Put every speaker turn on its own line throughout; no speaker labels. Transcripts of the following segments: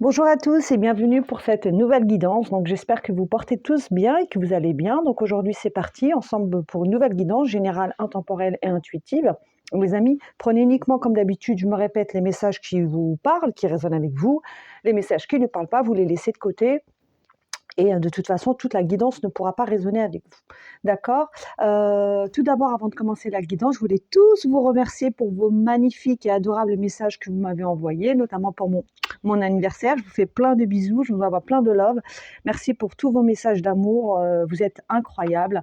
Bonjour à tous et bienvenue pour cette nouvelle guidance. Donc j'espère que vous portez tous bien et que vous allez bien. Donc aujourd'hui c'est parti ensemble pour une nouvelle guidance générale, intemporelle et intuitive. Les amis, prenez uniquement comme d'habitude, je me répète, les messages qui vous parlent, qui résonnent avec vous. Les messages qui ne parlent pas, vous les laissez de côté. Et de toute façon, toute la guidance ne pourra pas résonner avec vous. D'accord. Tout d'abord, avant de commencer la guidance, je voulais tous vous remercier pour vos magnifiques et adorables messages que vous m'avez envoyés, notamment pour mon anniversaire. Je vous fais plein de bisous, je vous envoie plein de love. Merci pour tous vos messages d'amour, vous êtes incroyables.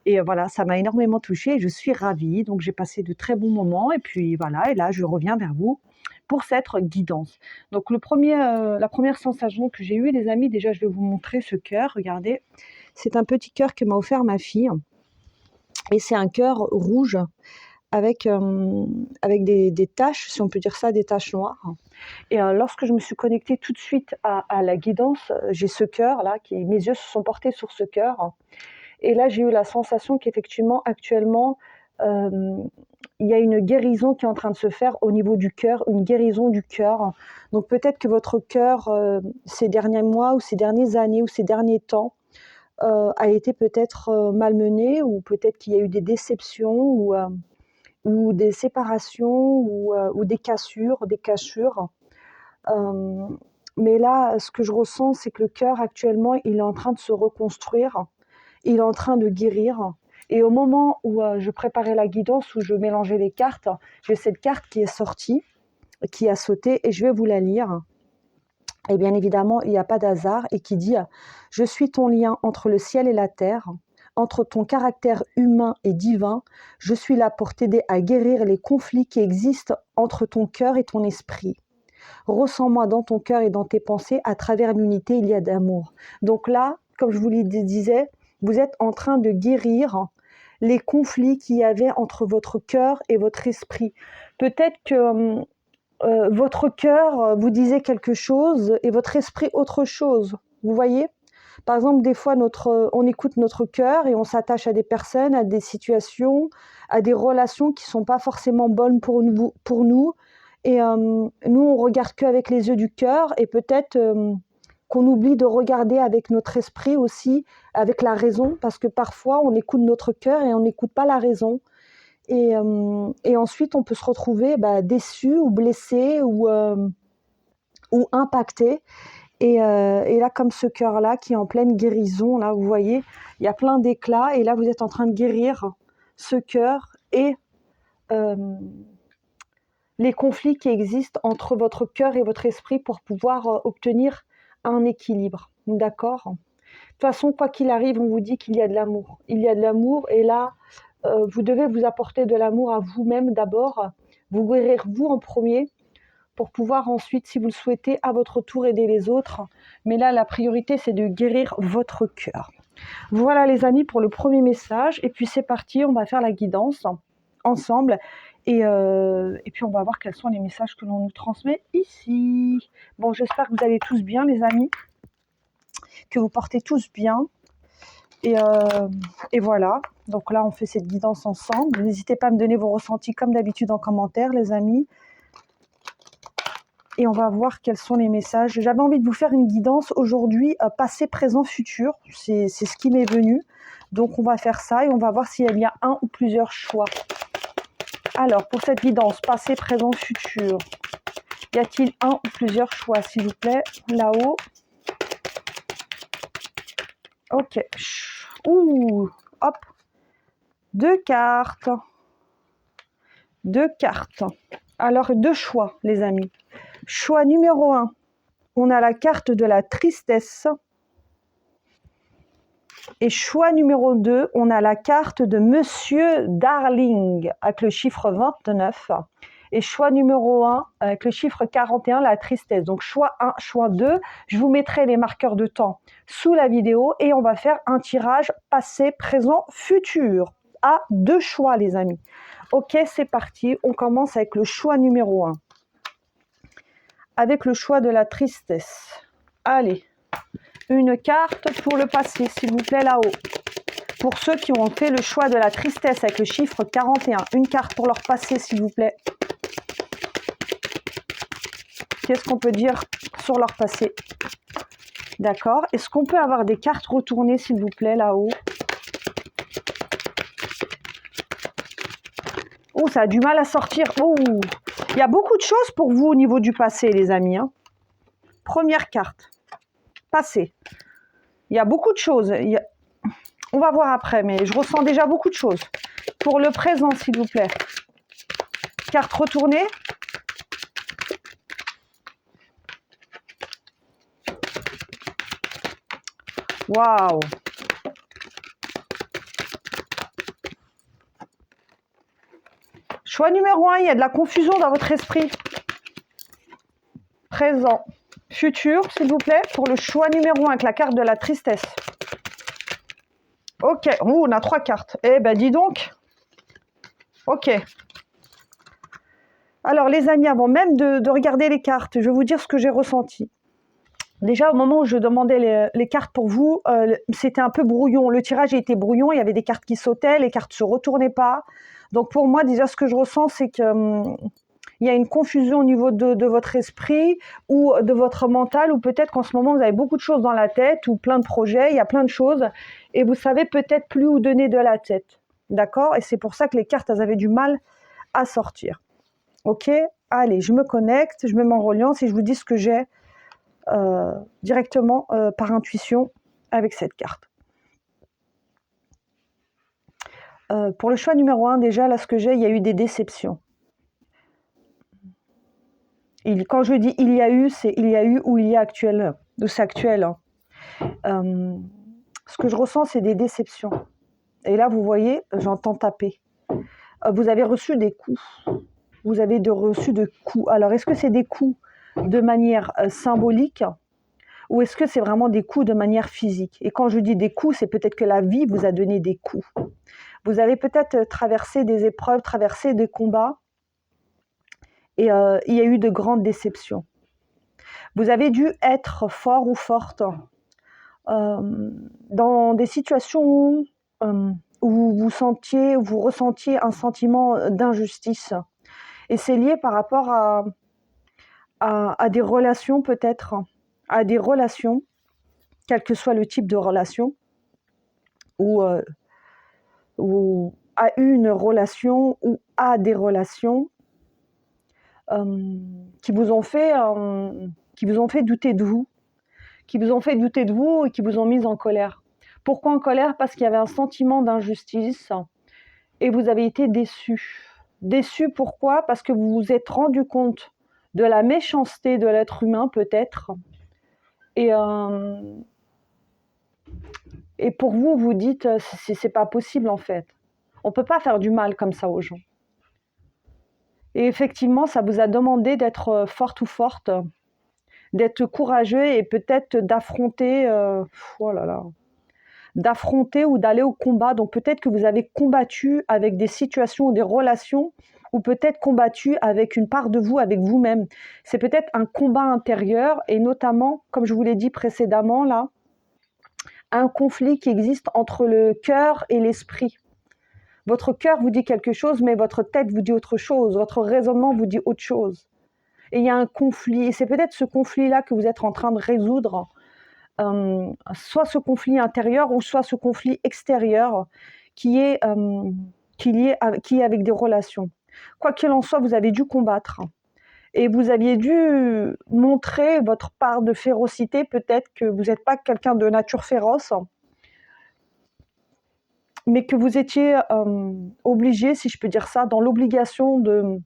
Et voilà, ça m'a énormément touchée et je suis ravie. Donc j'ai passé de très bons moments et puis voilà, et là je reviens vers vous pour cette guidance. Donc la première sensation que j'ai eue, les amis, déjà je vais vous montrer ce cœur, regardez. C'est un petit cœur que m'a offert ma fille et c'est un cœur rouge avec des taches, si on peut dire ça, des taches noires. Et lorsque je me suis connectée tout de suite à la guidance, j'ai ce cœur là, mes yeux se sont portés sur ce cœur. Et là, j'ai eu la sensation qu'effectivement, actuellement, il y a une guérison qui est en train de se faire au niveau du cœur, une guérison du cœur. Donc peut-être que votre cœur, ces derniers mois ou ces dernières années ou ces derniers temps, a été peut-être malmené, ou peut-être qu'il y a eu des déceptions ou des séparations ou des cassures, des cassures. Mais là, ce que je ressens, c'est que le cœur, actuellement, il est en train de se reconstruire. Il est en train de guérir. Et au moment où je préparais la guidance, où je mélangeais les cartes, j'ai cette carte qui est sortie, qui a sauté, et je vais vous la lire. Et bien évidemment, il n'y a pas d'hasard, et qui dit « Je suis ton lien entre le ciel et la terre, entre ton caractère humain et divin. Je suis là pour t'aider à guérir les conflits qui existent entre ton cœur et ton esprit. Ressens-moi dans ton cœur et dans tes pensées. À travers l'unité, il y a d'amour. » Donc là, comme je vous le disais, vous êtes en train de guérir les conflits qu'il y avait entre votre cœur et votre esprit. Peut-être que votre cœur vous disait quelque chose et votre esprit autre chose. Vous voyez ? Par exemple, des fois, on écoute notre cœur et on s'attache à des personnes, à des situations, à des relations qui ne sont pas forcément bonnes pour nous. Et nous, on regarde qu'avec les yeux du cœur, et peut-être qu'on oublie de regarder avec notre esprit aussi, avec la raison, parce que parfois, on écoute notre cœur et on n'écoute pas la raison. Et ensuite, on peut se retrouver déçu ou blessé ou impacté. Et là, comme ce cœur-là qui est en pleine guérison, là, vous voyez, il y a plein d'éclats, et là, vous êtes en train de guérir ce cœur et les conflits qui existent entre votre cœur et votre esprit pour pouvoir obtenir un équilibre. D'accord ? De toute façon, quoi qu'il arrive, on vous dit qu'il y a de l'amour. Il y a de l'amour, et là, vous devez vous apporter de l'amour à vous-même d'abord, vous guérir vous en premier, pour pouvoir ensuite, si vous le souhaitez, à votre tour aider les autres. Mais là, la priorité, c'est de guérir votre cœur. Voilà les amis pour le premier message. Et puis c'est parti, on va faire la guidance ensemble. Et puis on va voir quels sont les messages que l'on nous transmet ici. Bon, j'espère que vous allez tous bien les amis, que vous portez tous bien. Et voilà, donc là on fait cette guidance ensemble. N'hésitez pas à me donner vos ressentis comme d'habitude en commentaire les amis. Et on va voir quels sont les messages. J'avais envie de vous faire une guidance aujourd'hui, passé, présent, futur. C'est ce qui m'est venu. Donc on va faire ça et on va voir s'il y a un ou plusieurs choix. Alors, pour cette guidance, passé, présent, futur, y a-t-il un ou plusieurs choix, s'il vous plaît, là-haut? Ok. Ouh, hop. Deux cartes. Deux cartes. Alors, deux choix, les amis. Choix numéro 1, on a la carte de la tristesse. Et choix numéro 2, on a la carte de Monsieur Darling avec le chiffre 29. Et choix numéro 1 avec le chiffre 41, la tristesse. Donc choix 1, choix 2. Je vous mettrai les marqueurs de temps sous la vidéo et on va faire un tirage passé, présent, futur. À deux choix les amis. Ok, c'est parti. On commence avec le choix numéro 1. Avec le choix de la tristesse. Allez. Une carte pour le passé, s'il vous plaît, là-haut. Pour ceux qui ont fait le choix de la tristesse avec le chiffre 41, une carte pour leur passé, s'il vous plaît. Qu'est-ce qu'on peut dire sur leur passé? D'accord. Est-ce qu'on peut avoir des cartes retournées, s'il vous plaît, là-haut? Oh, ça a du mal à sortir. Oh, il y a beaucoup de choses pour vous au niveau du passé, les amis. Hein. Première carte. Passé. Il y a beaucoup de choses. On va voir après, mais je ressens déjà beaucoup de choses. Pour le présent, s'il vous plaît. Carte retournée. Waouh! Choix numéro 1, il y a de la confusion dans votre esprit. Présent, futur, s'il vous plaît, pour le choix numéro 1 avec la carte de la tristesse. Ok, on a 3 cartes. Eh ben, dis donc. Ok. Alors, les amis, avant même de regarder les cartes, je vais vous dire ce que j'ai ressenti. Déjà, au moment où je demandais les cartes pour vous, c'était un peu brouillon. Le tirage était brouillon, il y avait des cartes qui sautaient, les cartes ne se retournaient pas. Donc, pour moi, déjà, ce que je ressens, c'est que... il y a une confusion au niveau de votre esprit ou de votre mental, ou peut-être qu'en ce moment, vous avez beaucoup de choses dans la tête ou plein de projets, il y a plein de choses, et vous savez peut-être plus où donner de la tête. D'accord? Et c'est pour ça que les cartes, elles avaient du mal à sortir. Ok? Allez, je me connecte, je me mets en reliance et je vous dis ce que j'ai directement par intuition avec cette carte. Pour le choix numéro 1, déjà, là, ce que j'ai, il y a eu des déceptions. Quand je dis il y a eu, c'est il y a eu ou il y a actuel, ou c'est actuel. Hein. Ce que je ressens, c'est des déceptions. Et là, vous voyez, j'entends taper. Vous avez reçu des coups. Vous avez reçu de coups. Alors, est-ce que c'est des coups de manière symbolique ou est-ce que c'est vraiment des coups de manière physique? Et quand je dis des coups, c'est peut-être que la vie vous a donné des coups. Vous avez peut-être traversé des épreuves, traversé des combats. Et il y a eu de grandes déceptions. Vous avez dû être fort ou forte dans des situations où vous ressentiez un sentiment d'injustice. Et c'est lié par rapport à des relations peut-être, à des relations, quel que soit le type de relation, ou à une relation ou à des relations qui vous ont fait douter de vous, et qui vous ont mis en colère. Pourquoi en colère? Parce qu'il y avait un sentiment d'injustice et vous avez été déçus. Déçus pourquoi? Parce que vous vous êtes rendu compte de la méchanceté de l'être humain peut-être. Et pour vous, vous dites, c'est pas possible en fait. On peut pas faire du mal comme ça aux gens. Et effectivement, ça vous a demandé d'être forte ou forte, d'être courageux et peut-être d'affronter, d'affronter ou d'aller au combat. Donc peut-être que vous avez combattu avec des situations ou des relations, ou peut-être combattu avec une part de vous, avec vous-même. C'est peut-être un combat intérieur, et notamment, comme je vous l'ai dit précédemment, là, un conflit qui existe entre le cœur et l'esprit. Votre cœur vous dit quelque chose, mais votre tête vous dit autre chose. Votre raisonnement vous dit autre chose. Et il y a un conflit. Et c'est peut-être ce conflit-là que vous êtes en train de résoudre. Soit ce conflit intérieur ou soit ce conflit extérieur qui est avec des relations. Quoi qu'il en soit, vous avez dû combattre. Et vous aviez dû montrer votre part de férocité. Peut-être que vous n'êtes pas quelqu'un de nature féroce, mais que vous étiez obligé, si je peux dire ça, dans l'obligation de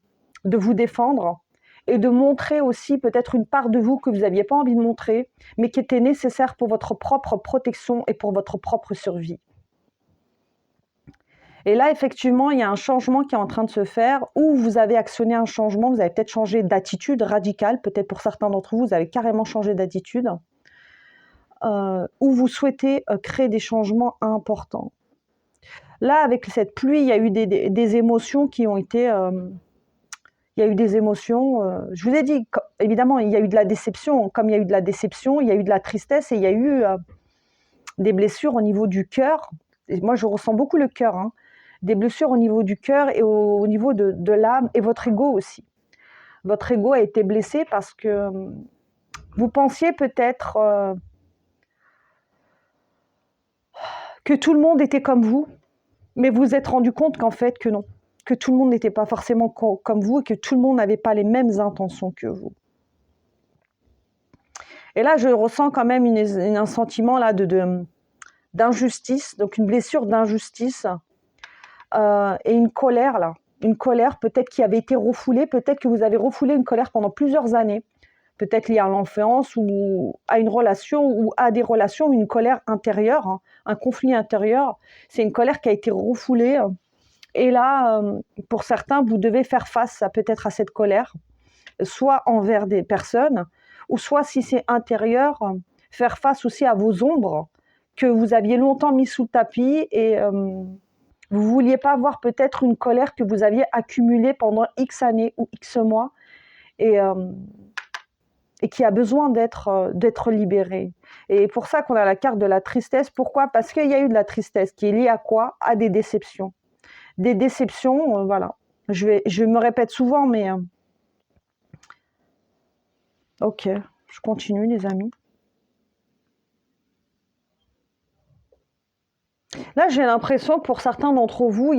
vous défendre et de montrer aussi peut-être une part de vous que vous n'aviez pas envie de montrer, mais qui était nécessaire pour votre propre protection et pour votre propre survie. Et là, effectivement, il y a un changement qui est en train de se faire, où vous avez actionné un changement, vous avez peut-être changé d'attitude radicale, peut-être pour certains d'entre vous, vous avez carrément changé d'attitude, où vous souhaitez créer des changements importants. Là, avec cette pluie, il y a eu des émotions qui ont été... il y a eu des émotions, je vous ai dit, évidemment, il y a eu de la déception. Comme il y a eu de la déception, il y a eu de la tristesse et il y a eu des blessures au niveau du cœur. Et moi, je ressens beaucoup le cœur, hein. Des blessures au niveau du cœur et au niveau de l'âme et votre ego aussi. Votre ego a été blessé parce que vous pensiez peut-être que tout le monde était comme vous, mais vous vous êtes rendu compte qu'en fait, que non. Que tout le monde n'était pas forcément comme vous et que tout le monde n'avait pas les mêmes intentions que vous. Et là, je ressens quand même un sentiment là d'injustice, donc une blessure d'injustice et une colère là. Une colère peut-être qui avait été refoulée, peut-être que vous avez refoulé une colère pendant plusieurs années, peut-être liée à l'enfance ou à une relation ou à des relations, une colère intérieure, hein, un conflit intérieur. C'est une colère qui a été refoulée. Et là, pour certains, vous devez faire face peut-être à cette colère, soit envers des personnes, ou soit si c'est intérieur, faire face aussi à vos ombres que vous aviez longtemps mis sous le tapis et vous ne vouliez pas voir peut-être une colère que vous aviez accumulée pendant X années ou X mois et qui a besoin d'être libérée. Et pour ça qu'on a la carte de la tristesse. Pourquoi ? Parce qu'il y a eu de la tristesse qui est liée à quoi ? À des déceptions. Des déceptions, voilà. Je me répète souvent, mais ok, je continue les amis. Là, j'ai l'impression que pour certains d'entre vous,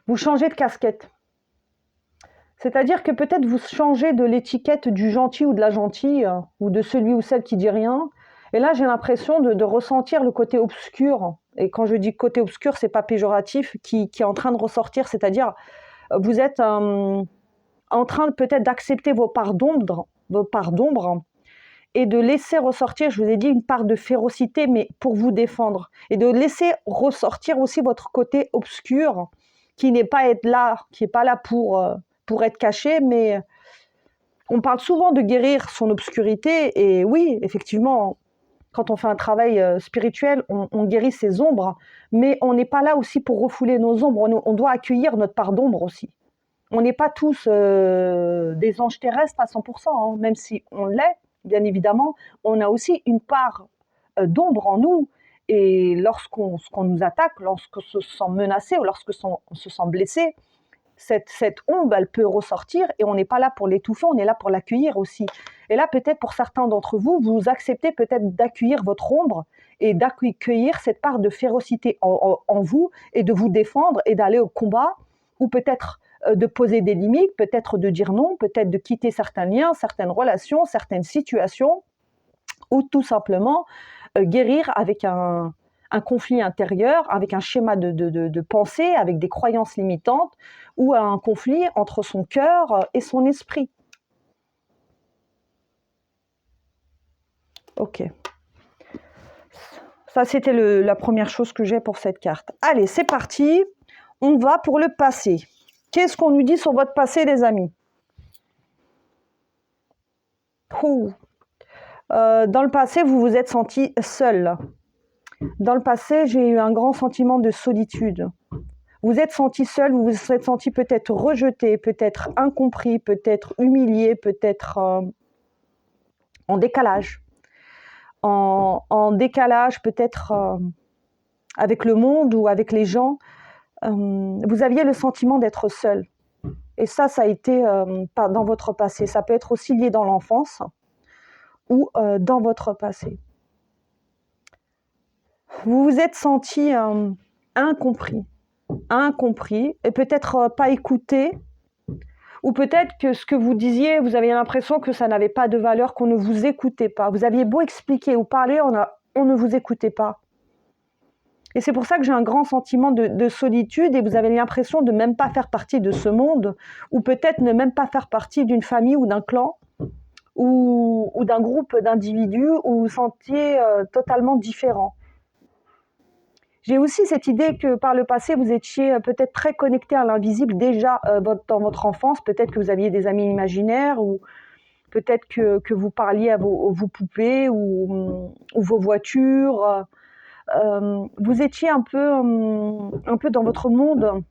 vous changez de casquette. C'est-à-dire que peut-être vous changez de l'étiquette du gentil ou de la gentille, ou de celui ou celle qui dit rien. Et là, j'ai l'impression de ressentir le côté obscur. Et quand je dis côté obscur, c'est pas péjoratif, qui est en train de ressortir. C'est-à-dire, vous êtes en train peut-être d'accepter vos parts d'ombre, et de laisser ressortir, je vous ai dit, une part de férocité, mais pour vous défendre. Et de laisser ressortir aussi votre côté obscur, qui n'est pas là pour être caché, mais on parle souvent de guérir son obscurité, et oui, effectivement, quand on fait un travail spirituel, on guérit ses ombres, mais on n'est pas là aussi pour refouler nos ombres, on doit accueillir notre part d'ombre aussi. On n'est pas tous des anges terrestres à 100%, hein, même si on l'est, bien évidemment, on a aussi une part d'ombre en nous, et lorsqu'on nous attaque, lorsqu'on se sent menacé ou lorsqu'on se sent blessé, cette ombre, elle peut ressortir et on n'est pas là pour l'étouffer, on est là pour l'accueillir aussi. Et là, peut-être pour certains d'entre vous, vous acceptez peut-être d'accueillir votre ombre et d'accueillir cette part de férocité en vous et de vous défendre et d'aller au combat, ou peut-être de poser des limites, peut-être de dire non, peut-être de quitter certains liens, certaines relations, certaines situations, ou tout simplement guérir avec un conflit intérieur, avec un schéma de pensée, avec des croyances limitantes, ou un conflit entre son cœur et son esprit. Ok. Ça, c'était la première chose que j'ai pour cette carte. Allez, c'est parti. On va pour le passé. Qu'est-ce qu'on nous dit sur votre passé, les amis ? Dans le passé, vous vous êtes senti seul. Dans le passé, j'ai eu un grand sentiment de solitude. Vous êtes senti seul, vous vous êtes senti peut-être rejeté, peut-être incompris, peut-être humilié, peut-être en décalage. En décalage peut-être avec le monde ou avec les gens. Vous aviez le sentiment d'être seul. Et ça a été dans votre passé. Ça peut être aussi lié dans l'enfance ou dans votre passé. Vous vous êtes senti incompris et peut-être pas écouté, ou peut-être que ce que vous disiez, vous aviez l'impression que ça n'avait pas de valeur, qu'on ne vous écoutait pas. Vous aviez beau expliquer ou parler, on ne vous écoutait pas. Et c'est pour ça que j'ai un grand sentiment de solitude, et vous avez l'impression de même pas faire partie de ce monde, ou peut-être ne même pas faire partie d'une famille ou d'un clan, ou d'un groupe d'individus où vous vous sentiez totalement différent. J'ai aussi cette idée que par le passé, vous étiez peut-être très connecté à l'invisible déjà dans votre enfance. Peut-être que vous aviez des amis imaginaires, ou peut-être que vous parliez à vos poupées ou vos voitures. Vous étiez un peu dans votre monde,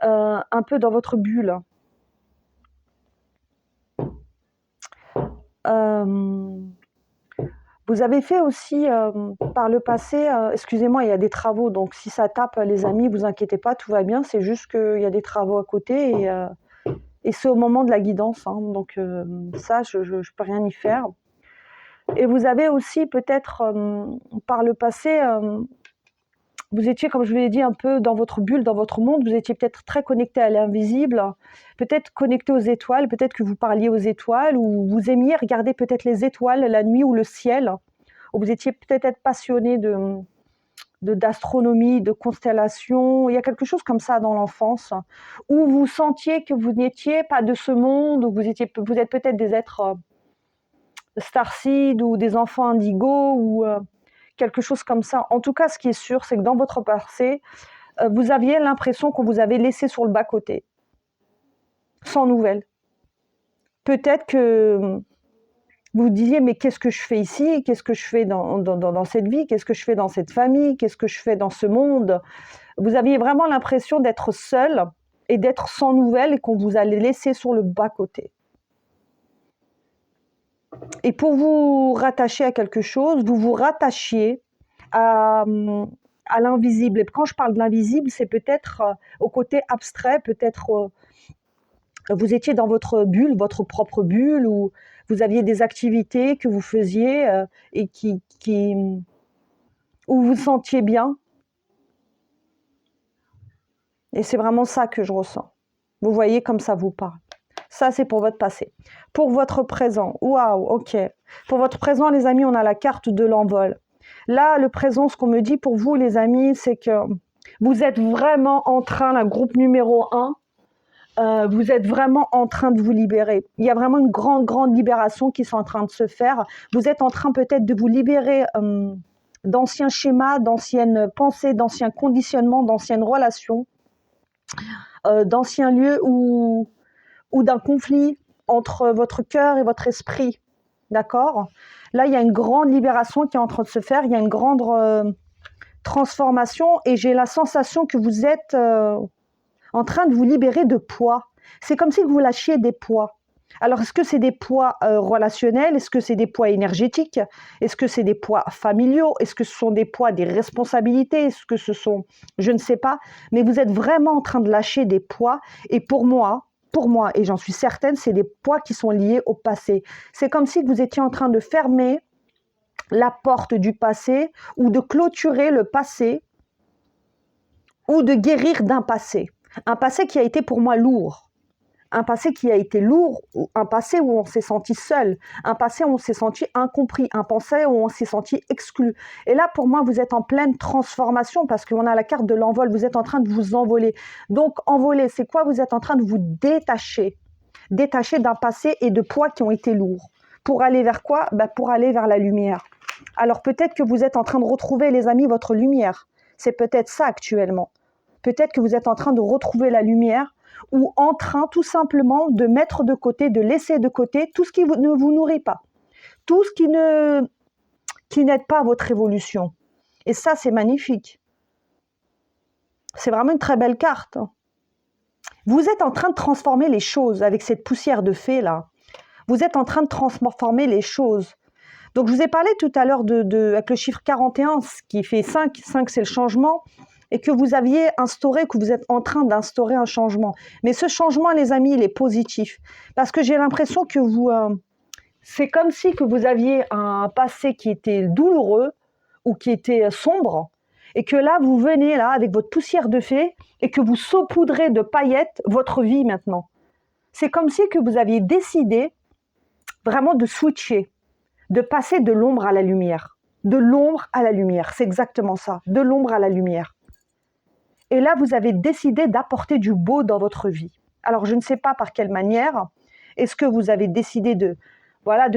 un peu dans votre bulle. Vous avez fait aussi par le passé, excusez-moi, il y a des travaux, donc si ça tape, les amis, vous inquiétez pas, tout va bien, c'est juste qu'il y a des travaux à côté et c'est au moment de la guidance, hein, donc ça, je peux rien y faire. Et vous avez aussi peut-être par le passé, vous étiez, comme je vous l'ai dit, un peu dans votre bulle, dans votre monde, vous étiez peut-être très connecté à l'invisible, peut-être connecté aux étoiles, peut-être que vous parliez aux étoiles, ou vous aimiez regarder peut-être les étoiles la nuit ou le ciel, ou vous étiez peut-être passionné d'astronomie, de constellations. Il y a quelque chose comme ça dans l'enfance, où vous sentiez que vous n'étiez pas de ce monde, où vous êtes peut-être des êtres starseed ou des enfants indigo, ou quelque chose comme ça. En tout cas, ce qui est sûr, c'est que dans votre passé, vous aviez l'impression qu'on vous avait laissé sur le bas-côté, sans nouvelles. Peut-être que vous disiez, mais qu'est-ce que je fais ici? Qu'est-ce que je fais dans cette vie? Qu'est-ce que je fais dans cette famille? Qu'est-ce que je fais dans ce monde? Vous aviez vraiment l'impression d'être seul et d'être sans nouvelles et qu'on vous allait laisser sur le bas-côté. Et pour vous rattacher à quelque chose, vous vous rattachiez à l'invisible. Et quand je parle de l'invisible, c'est peut-être au côté abstrait, peut-être vous étiez dans votre bulle, votre propre bulle, ou vous aviez des activités que vous faisiez et où vous vous sentiez bien. Et c'est vraiment ça que je ressens. Vous voyez comme ça vous parle. Ça, c'est pour votre passé. Pour votre présent, waouh, ok. Pour votre présent, les amis, on a la carte de l'envol. Là, le présent, ce qu'on me dit pour vous, les amis, c'est que vous êtes vraiment en train, le groupe numéro 1, vous êtes vraiment en train de vous libérer. Il y a vraiment une grande libération qui est en train de se faire. Vous êtes en train peut-être de vous libérer d'anciens schémas, d'anciennes pensées, d'anciens conditionnements, d'anciennes relations, d'anciens lieux ou d'un conflit entre votre cœur et votre esprit. D'accord ? Là, il y a une grande libération qui est en train de se faire. Il y a une grande transformation et j'ai la sensation que vous êtes en train de vous libérer de poids. C'est comme si vous lâchiez des poids. Alors, est-ce que c'est des poids relationnels? Est-ce que c'est des poids énergétiques? Est-ce que c'est des poids familiaux? Est-ce que ce sont des poids des responsabilités? Est-ce que ce sont... Je ne sais pas. Mais vous êtes vraiment en train de lâcher des poids. Et pour moi, et j'en suis certaine, c'est des poids qui sont liés au passé. C'est comme si vous étiez en train de fermer la porte du passé ou de clôturer le passé ou de guérir d'un passé. Un passé qui a été pour moi lourd. Un passé qui a été lourd, un passé où on s'est senti seul, un passé où on s'est senti incompris, un passé où on s'est senti exclu. Et là, pour moi, vous êtes en pleine transformation parce qu'on a la carte de l'envol, vous êtes en train de vous envoler. Donc, envoler, c'est quoi? Vous êtes en train de vous détacher d'un passé et de poids qui ont été lourds. Pour aller vers quoi? Pour aller vers la lumière. Alors, peut-être que vous êtes en train de retrouver, les amis, votre lumière. C'est peut-être ça actuellement. Peut-être que vous êtes en train de retrouver la lumière ou en train tout simplement de mettre de côté, de laisser de côté tout ce qui ne vous nourrit pas, tout ce qui n'aide pas à votre évolution. Et ça, c'est magnifique. C'est vraiment une très belle carte. Vous êtes en train de transformer les choses avec cette poussière de fée là. Vous êtes en train de transformer les choses. Donc, je vous ai parlé tout à l'heure avec le chiffre 41, ce qui fait 5. 5, c'est le changement. Et que vous aviez instauré, que vous êtes en train d'instaurer un changement. Mais ce changement, les amis, il est positif. Parce que j'ai l'impression que c'est comme si que vous aviez un passé qui était douloureux ou qui était sombre, et que là, vous venez là avec votre poussière de fée et que vous saupoudrez de paillettes votre vie maintenant. C'est comme si que vous aviez décidé vraiment de switcher, de passer de l'ombre à la lumière. De l'ombre à la lumière, c'est exactement ça, de l'ombre à la lumière. Et là, vous avez décidé d'apporter du beau dans votre vie. Alors, je ne sais pas par quelle manière. Est-ce que vous avez décidé de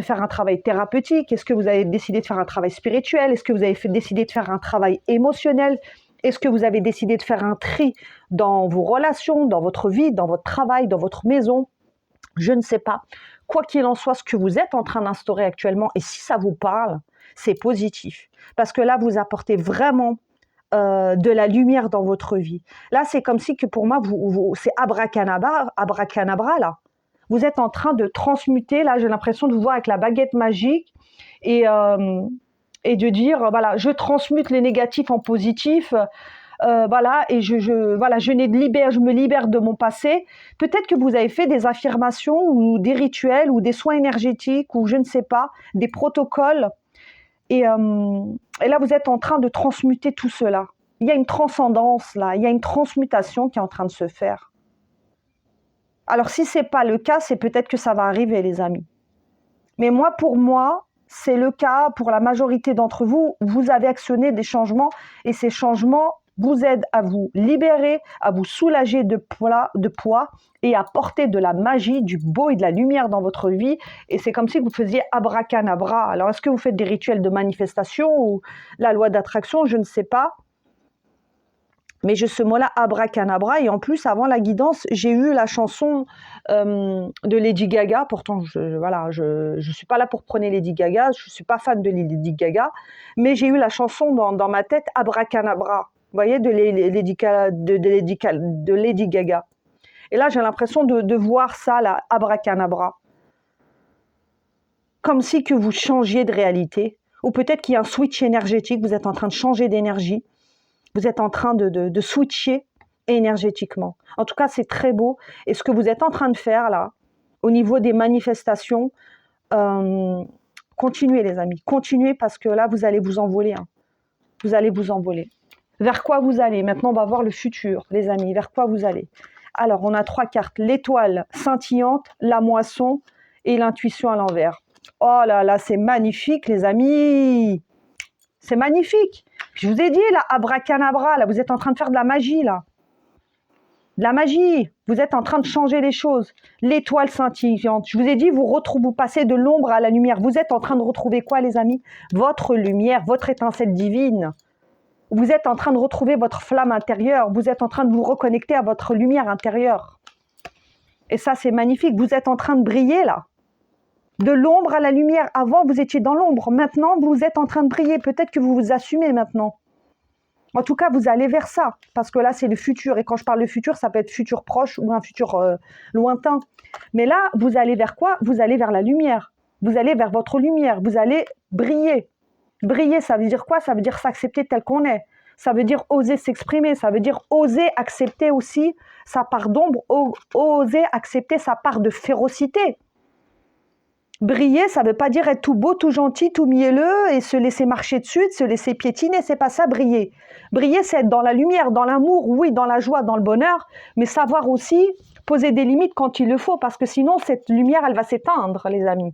faire un travail thérapeutique? Est-ce que vous avez décidé de faire un travail spirituel? Est-ce que vous avez décidé de faire un travail émotionnel? Est-ce que vous avez décidé de faire un tri dans vos relations, dans votre vie, dans votre travail, dans votre maison? Je ne sais pas. Quoi qu'il en soit, ce que vous êtes en train d'instaurer actuellement, et si ça vous parle, c'est positif. Parce que là, vous apportez vraiment de la lumière dans votre vie. Là, c'est comme si que pour moi, c'est abracadabra, là. Vous êtes en train de transmuter, là, j'ai l'impression de vous voir avec la baguette magique et et de dire, voilà, je transmute les négatifs en positif, voilà, et voilà, je me libère de mon passé. Peut-être que vous avez fait des affirmations ou des rituels ou des soins énergétiques ou je ne sais pas, des protocoles. Et là, vous êtes en train de transmuter tout cela. Il y a une transcendance là, il y a une transmutation qui est en train de se faire. Alors si ce n'est pas le cas, c'est peut-être que ça va arriver, les amis. Mais pour moi, c'est le cas pour la majorité d'entre vous. Vous avez actionné des changements et ces changements vous aident à vous libérer, à vous soulager de poids et à porter de la magie, du beau et de la lumière dans votre vie. Et c'est comme si vous faisiez abracadabra. Alors, est-ce que vous faites des rituels de manifestation ou la loi d'attraction? Je ne sais pas. Mais ce mot-là, abracadabra, et en plus, avant la guidance, j'ai eu la chanson de Lady Gaga. Pourtant, je suis pas là pour prôner Lady Gaga, je suis pas fan de Lady Gaga, mais j'ai eu la chanson dans ma tête, abracadabra, vous voyez, de Lady Gaga. Et là, j'ai l'impression de voir ça, là, abracadabra. Comme si que vous changiez de réalité, ou peut-être qu'il y a un switch énergétique, vous êtes en train de changer d'énergie. Vous êtes en train de switcher énergétiquement. En tout cas, c'est très beau. Et ce que vous êtes en train de faire là, au niveau des manifestations, continuez les amis, continuez parce que là, vous allez vous envoler. Hein. Vous allez vous envoler. Vers quoi vous allez? Maintenant, on va voir le futur, les amis. Vers quoi vous allez? Alors, on a 3 cartes. L'étoile scintillante, la moisson et l'intuition à l'envers. Oh là là, c'est magnifique, les amis. C'est magnifique. Je vous ai dit, là, abracadabra, là, vous êtes en train de faire de la magie, là. De la magie. Vous êtes en train de changer les choses. L'étoile scintillante. Je vous ai dit, vous passez de l'ombre à la lumière. Vous êtes en train de retrouver quoi, les amis? Votre lumière, votre étincelle divine. Vous êtes en train de retrouver votre flamme intérieure. Vous êtes en train de vous reconnecter à votre lumière intérieure. Et ça, c'est magnifique. Vous êtes en train de briller, là. De l'ombre à la lumière. Avant, vous étiez dans l'ombre. Maintenant, vous êtes en train de briller. Peut-être que vous vous assumez maintenant. En tout cas, vous allez vers ça. Parce que là, c'est le futur. Et quand je parle de futur, ça peut être futur proche ou un futur lointain. Mais là, vous allez vers quoi? Vous allez vers la lumière. Vous allez vers votre lumière. Vous allez briller. Briller, ça veut dire quoi? Ça veut dire s'accepter tel qu'on est. Ça veut dire oser s'exprimer. Ça veut dire oser accepter aussi sa part d'ombre. Oser accepter sa part de férocité. Briller, ça ne veut pas dire être tout beau, tout gentil, tout mielleux et se laisser marcher dessus, se laisser piétiner, c'est pas ça briller. Briller, c'est être dans la lumière, dans l'amour, oui, dans la joie, dans le bonheur, mais savoir aussi poser des limites quand il le faut, parce que sinon, cette lumière, elle va s'éteindre, les amis.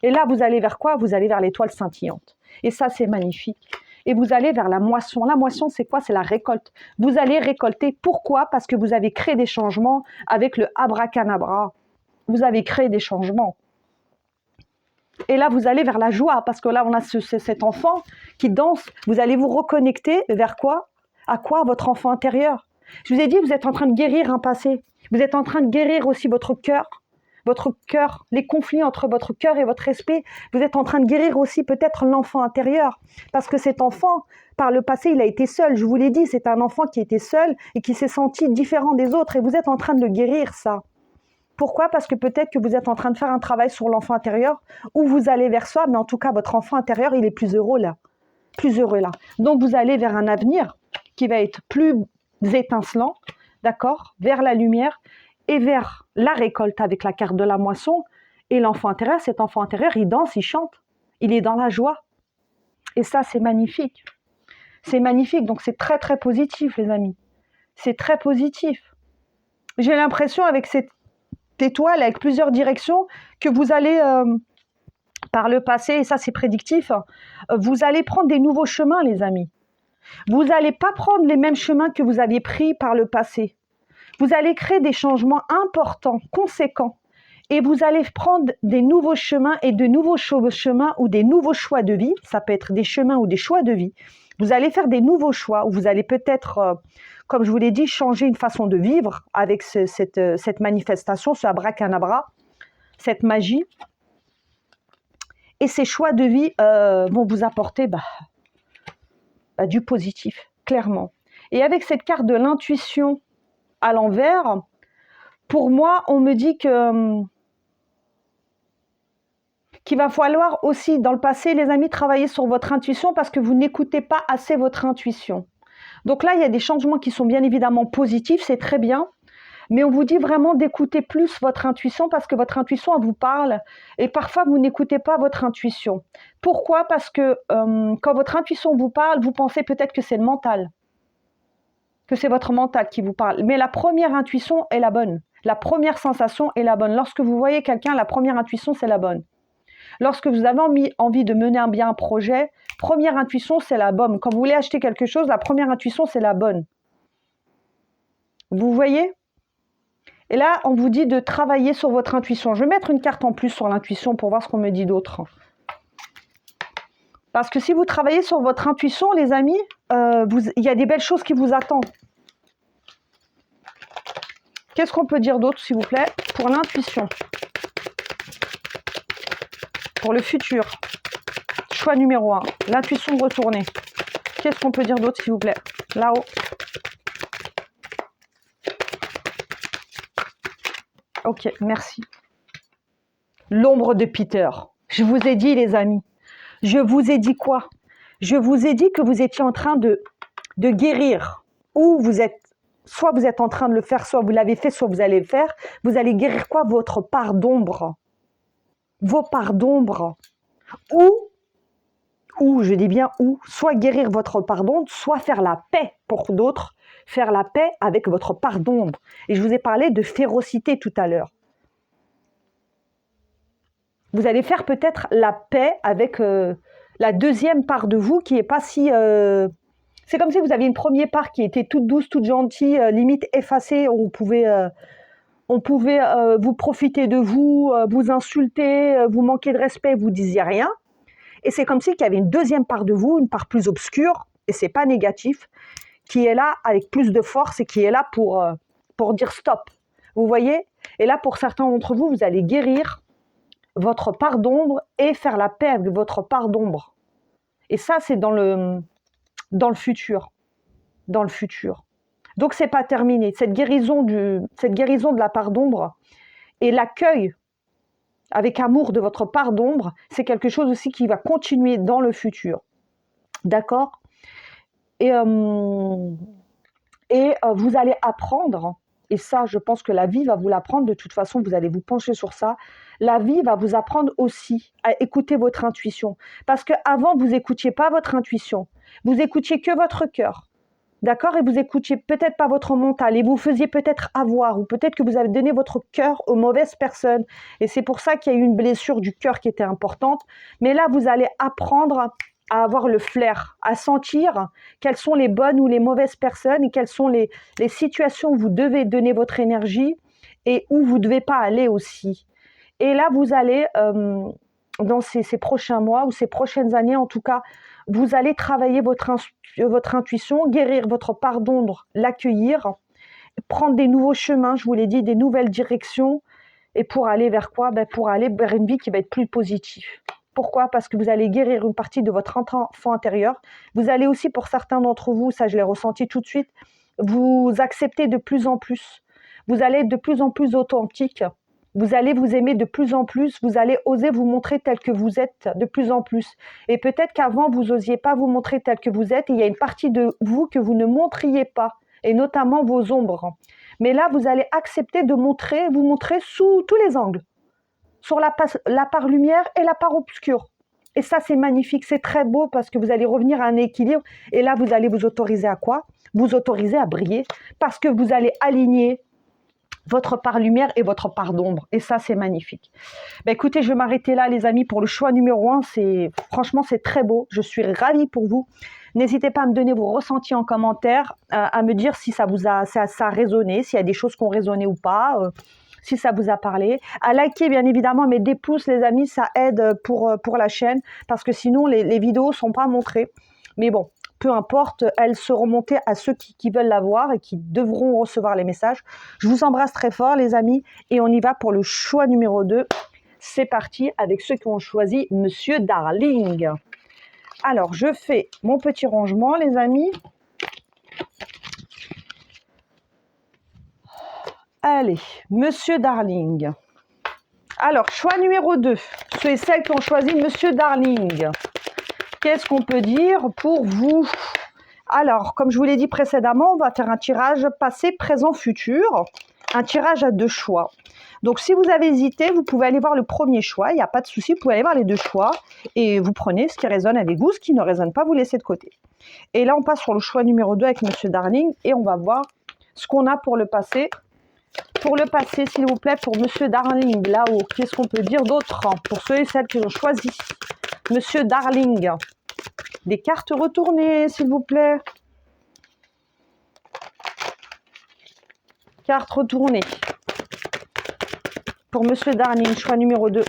Et là, vous allez vers quoi? Vous allez vers l'étoile scintillante. Et ça, c'est magnifique. Et vous allez vers la moisson. La moisson, c'est quoi? C'est la récolte. Vous allez récolter. Pourquoi? Parce que vous avez créé des changements avec le abracadabra. Vous avez créé des changements. Et là, vous allez vers la joie, parce que là, on a cet enfant qui danse. Vous allez vous reconnecter vers quoi? À quoi? Votre enfant intérieur. Je vous ai dit, vous êtes en train de guérir un passé. Vous êtes en train de guérir aussi votre cœur, les conflits entre votre cœur et votre esprit. Vous êtes en train de guérir aussi peut-être l'enfant intérieur. Parce que cet enfant, par le passé, il a été seul. Je vous l'ai dit, c'est un enfant qui était seul et qui s'est senti différent des autres. Et vous êtes en train de guérir ça. Pourquoi? Parce que peut-être que vous êtes en train de faire un travail sur l'enfant intérieur ou vous allez vers soi, mais en tout cas, votre enfant intérieur, il est plus heureux là. Plus heureux là. Donc, vous allez vers un avenir qui va être plus étincelant, d'accord? Vers la lumière et vers la récolte avec la carte de la moisson. Et l'enfant intérieur, cet enfant intérieur, il danse, il chante. Il est dans la joie. Et ça, c'est magnifique. C'est magnifique. Donc, c'est très, très positif, les amis. C'est très positif. J'ai l'impression avec cette étoile avec plusieurs directions que vous allez par le passé, et ça c'est prédictif, vous allez prendre des nouveaux chemins, les amis. Vous n'allez pas prendre les mêmes chemins que vous aviez pris par le passé. Vous allez créer des changements importants, conséquents, et vous allez prendre des nouveaux chemins et de nouveaux chemins ou des nouveaux choix de vie. Ça peut être des chemins ou des choix de vie. Vous allez faire des nouveaux choix où vous allez peut-être, comme je vous l'ai dit, changer une façon de vivre avec cette manifestation, ce abracadabra, cette magie. Et ces choix de vie vont vous apporter du positif, clairement. Et avec cette carte de l'intuition à l'envers, pour moi, on me dit qu'il qu'il va falloir aussi, dans le passé, les amis, travailler sur votre intuition parce que vous n'écoutez pas assez votre intuition. Donc là, il y a des changements qui sont bien évidemment positifs, c'est très bien. Mais on vous dit vraiment d'écouter plus votre intuition parce que votre intuition, elle vous parle. Et parfois, vous n'écoutez pas votre intuition. Pourquoi? Parce que quand votre intuition vous parle, vous pensez peut-être que c'est le mental, que c'est votre mental qui vous parle. Mais la première intuition est la bonne. La première sensation est la bonne. Lorsque vous voyez quelqu'un, la première intuition, c'est la bonne. Lorsque vous avez envie de mener un projet, première intuition, c'est la bonne. Quand vous voulez acheter quelque chose, la première intuition, c'est la bonne. Vous voyez? Et là, on vous dit de travailler sur votre intuition. Je vais mettre une carte en plus sur l'intuition pour voir ce qu'on me dit d'autre. Parce que si vous travaillez sur votre intuition, les amis, il y a des belles choses qui vous attendent. Qu'est-ce qu'on peut dire d'autre, s'il vous plaît, pour l'intuition? Pour le futur. Choix numéro 1. L'intuition retournée. Qu'est-ce qu'on peut dire d'autre, s'il vous plaît? Là-haut. Ok, merci. L'ombre de Peter. Je vous ai dit, les amis. Je vous ai dit quoi? Je vous ai dit que vous étiez en train de guérir. Ou vous êtes, soit vous êtes en train de le faire, soit vous l'avez fait, soit vous allez le faire. Vous allez guérir quoi? Votre part d'ombre. Vos parts d'ombre. Ou, je dis bien ou, soit guérir votre part d'ombre, soit faire la paix pour d'autres, faire la paix avec votre part d'ombre. Et je vous ai parlé de férocité tout à l'heure. Vous allez faire peut-être la paix avec la deuxième part de vous qui n'est pas si... C'est comme si vous aviez une première part qui était toute douce, toute gentille, limite effacée, où on pouvait vous profiter de vous, vous insulter, vous manquer de respect, vous disiez rien. Et c'est comme si qu'il y avait une deuxième part de vous, une part plus obscure, et c'est pas négatif, qui est là avec plus de force et qui est là pour dire stop. Vous voyez? Et là, pour certains d'entre vous, vous allez guérir votre part d'ombre et faire la paix avec votre part d'ombre. Et ça, c'est dans le futur. Dans le futur. Donc, c'est pas terminé. Cette guérison de la part d'ombre et l'accueil avec amour de votre part d'ombre, c'est quelque chose aussi qui va continuer dans le futur. D'accord? Et vous allez apprendre, et ça, je pense que la vie va vous l'apprendre, de toute façon, vous allez vous pencher sur ça. La vie va vous apprendre aussi à écouter votre intuition. Parce qu'avant, vous n'écoutiez pas votre intuition. Vous écoutiez que votre cœur. D'accord? Et vous écoutiez peut-être pas votre mental. Et vous faisiez peut-être avoir, ou peut-être que vous avez donné votre cœur aux mauvaises personnes. Et c'est pour ça qu'il y a eu une blessure du cœur qui était importante. Mais là, vous allez apprendre à avoir le flair, à sentir quelles sont les bonnes ou les mauvaises personnes et quelles sont les situations où vous devez donner votre énergie et où vous ne devez pas aller aussi. Et là, vous allez, dans ces prochains mois ou ces prochaines années en tout cas, vous allez travailler votre intuition, guérir votre part d'ombre, l'accueillir, prendre des nouveaux chemins, je vous l'ai dit, des nouvelles directions. Et pour aller vers quoi? Pour aller vers une vie qui va être plus positive. Pourquoi? Parce que vous allez guérir une partie de votre enfant intérieur. Vous allez aussi, pour certains d'entre vous, ça je l'ai ressenti tout de suite, vous accepter de plus en plus. Vous allez être de plus en plus authentique. Vous allez vous aimer de plus en plus. Vous allez oser vous montrer tel que vous êtes de plus en plus. Et peut-être qu'avant, vous n'osiez pas vous montrer tel que vous êtes. Et il y a une partie de vous que vous ne montriez pas, et notamment vos ombres. Mais là, vous allez accepter de vous montrer sous tous les angles. Sur la part lumière et la part obscure. Et ça, c'est magnifique, c'est très beau parce que vous allez revenir à un équilibre. Et là, vous allez vous autoriser à quoi? Vous autoriser à briller parce que vous allez aligner votre part lumière et votre part d'ombre. Et ça, c'est magnifique. Écoutez, je vais m'arrêter là, les amis, pour le choix numéro 1. Franchement, c'est très beau. Je suis ravie pour vous. N'hésitez pas à me donner vos ressentis en commentaire, à me dire si ça a résonné, s'il y a des choses qui ont résonné ou pas. Si ça vous a parlé, à liker bien évidemment, mais des pouces les amis, ça aide pour la chaîne, parce que sinon les vidéos ne sont pas montrées. Mais bon, peu importe, elles seront montées à ceux qui veulent la voir et qui devront recevoir les messages. Je vous embrasse très fort les amis, et on y va pour le choix numéro 2. C'est parti avec ceux qui ont choisi Monsieur Darling. Alors, je fais mon petit rangement les amis. Allez, Monsieur Darling. Alors, choix numéro 2. Ceux et celles qui ont choisi Monsieur Darling. Qu'est-ce qu'on peut dire pour vous? Alors, comme je vous l'ai dit précédemment, on va faire un tirage passé, présent, futur. Un tirage à 2 choix. Donc, si vous avez hésité, vous pouvez aller voir le premier choix. Il n'y a pas de souci, vous pouvez aller voir les 2 choix. Et vous prenez ce qui résonne avec vous, ce qui ne résonne pas, vous laissez de côté. Et là, on passe sur le choix numéro 2 avec Monsieur Darling. Et on va voir ce qu'on a pour le passé. Pour le passé, s'il vous plaît, pour Monsieur Darling, là-haut, qu'est-ce qu'on peut dire d'autre pour ceux et celles qui ont choisi Monsieur Darling? Des cartes retournées, s'il vous plaît. Cartes retournées. Pour Monsieur Darling, choix numéro 2.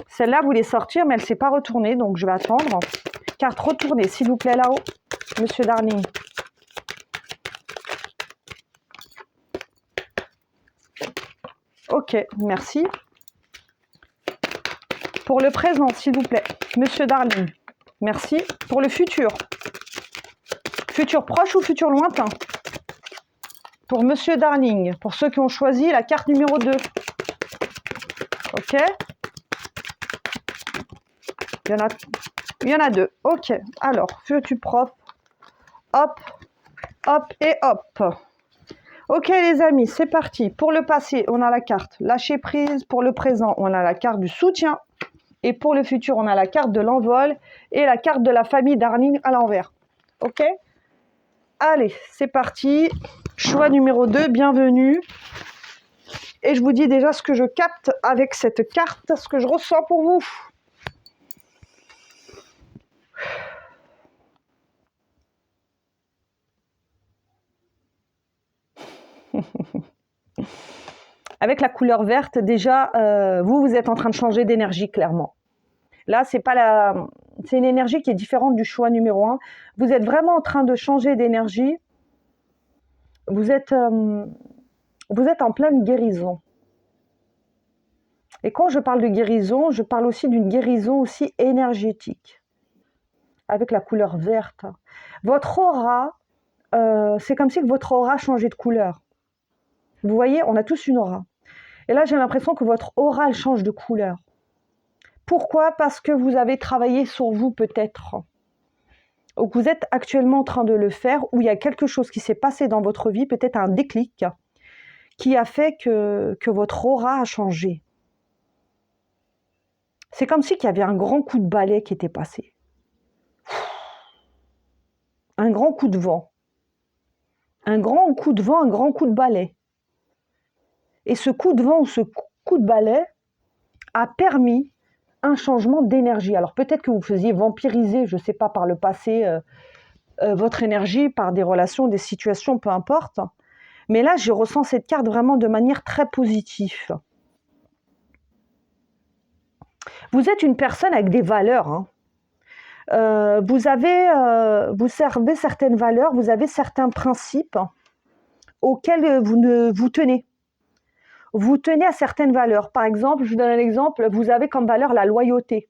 Celle-là voulait sortir, mais elle ne s'est pas retournée, donc je vais attendre. Carte retournée, s'il vous plaît, là-haut, Monsieur Darling. Ok, merci. Pour le présent, s'il vous plaît, Monsieur Darling. Merci. Pour le futur. Futur proche ou futur lointain? Pour Monsieur Darling, pour ceux qui ont choisi la carte numéro 2. Ok. Il y en a 2. Ok. Alors, futur propre. Hop, hop et hop. Ok les amis, c'est parti. Pour le passé, on a la carte lâcher prise. Pour le présent, on a la carte du soutien. Et pour le futur, on a la carte de l'envol et la carte de la famille Darling à l'envers. Ok? Allez, c'est parti. Choix numéro 2, bienvenue. Et je vous dis déjà ce que je capte avec cette carte, ce que je ressens pour vous. Avec la couleur verte, déjà, vous êtes en train de changer d'énergie, clairement. Là, c'est une énergie qui est différente du choix numéro 1. Vous êtes vraiment en train de changer d'énergie. Vous êtes en pleine guérison. Et quand je parle de guérison, je parle aussi d'une guérison aussi énergétique. Avec la couleur verte. Votre aura, c'est comme si votre aura changeait de couleur. Vous voyez, on a tous une aura. Et là, j'ai l'impression que votre aura, elle change de couleur. Pourquoi? Parce que vous avez travaillé sur vous peut-être. Ou que vous êtes actuellement en train de le faire, ou il y a quelque chose qui s'est passé dans votre vie, peut-être un déclic, qui a fait que votre aura a changé. C'est comme si qu'il y avait un grand coup de balai qui était passé. Un grand coup de vent. Un grand coup de vent, un grand coup de balai. Et ce coup de vent ou ce coup de balai a permis un changement d'énergie. Alors peut-être que vous faisiez vampiriser, je ne sais pas, par le passé, votre énergie, par des relations, des situations, peu importe. Mais là, je ressens cette carte vraiment de manière très positive. Vous êtes une personne avec des valeurs. Hein. Vous servez certaines valeurs, vous avez certains principes auxquels vous tenez. Vous tenez à certaines valeurs. Par exemple, je vous donne un exemple, vous avez comme valeur la loyauté.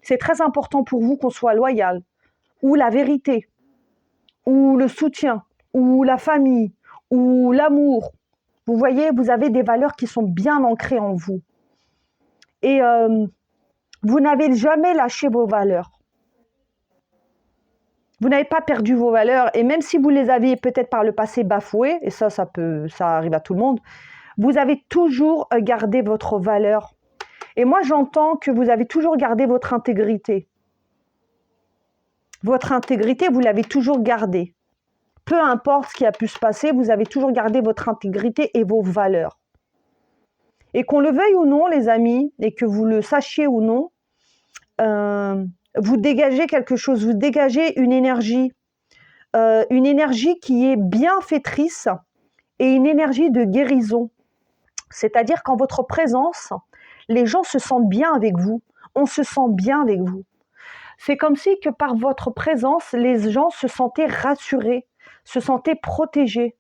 C'est très important pour vous qu'on soit loyal. Ou la vérité, ou le soutien, ou la famille, ou l'amour. Vous voyez, vous avez des valeurs qui sont bien ancrées en vous. Et vous n'avez jamais lâché vos valeurs. Vous n'avez pas perdu vos valeurs. Et même si vous les aviez peut-être par le passé bafouées, et ça arrive à tout le monde, vous avez toujours gardé votre valeur. Et moi, j'entends que vous avez toujours gardé votre intégrité. Votre intégrité, vous l'avez toujours gardée. Peu importe ce qui a pu se passer, vous avez toujours gardé votre intégrité et vos valeurs. Et qu'on le veuille ou non, les amis, et que vous le sachiez ou non, vous dégagez quelque chose, vous dégagez une énergie qui est bienfaitrice et une énergie de guérison. C'est-à-dire qu'en votre présence, les gens se sentent bien avec vous. On se sent bien avec vous. C'est comme si que par votre présence, les gens se sentaient rassurés, se sentaient protégés.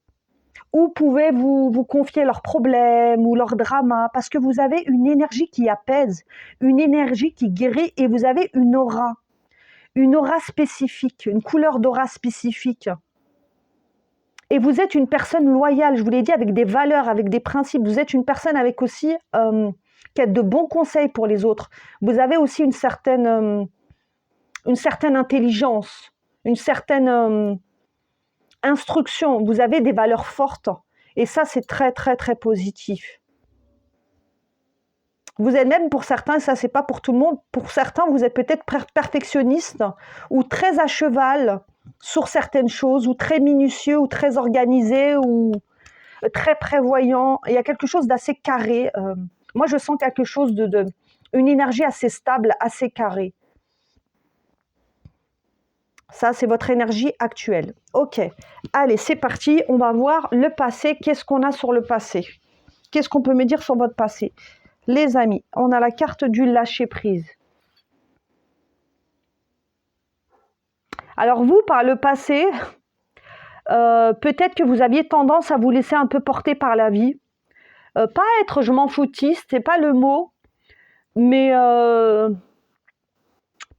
Ou pouvaient vous confier leurs problèmes ou leurs dramas, parce que vous avez une énergie qui apaise, une énergie qui guérit, et vous avez une aura spécifique, une couleur d'aura spécifique. Et vous êtes une personne loyale, je vous l'ai dit, avec des valeurs, avec des principes. Vous êtes une personne avec aussi qui a de bons conseils pour les autres. Vous avez aussi une certaine intelligence, une certaine instruction. Vous avez des valeurs fortes. Et ça, c'est très, très, très positif. Vous êtes même pour certains, et ça, c'est pas pour tout le monde, pour certains, vous êtes peut-être perfectionniste ou très à cheval sur certaines choses, ou très minutieux, ou très organisé, ou très prévoyant. Il y a quelque chose d'assez carré. Moi, je sens quelque chose une énergie assez stable, assez carrée. Ça, c'est votre énergie actuelle. Ok, allez, c'est parti. On va voir le passé. Qu'est-ce qu'on a sur le passé? Qu'est-ce qu'on peut me dire sur votre passé? Les amis, on a la carte du lâcher-prise. Alors vous, par le passé, peut-être que vous aviez tendance à vous laisser un peu porter par la vie. Pas être je m'en foutiste, c'est pas le mot, mais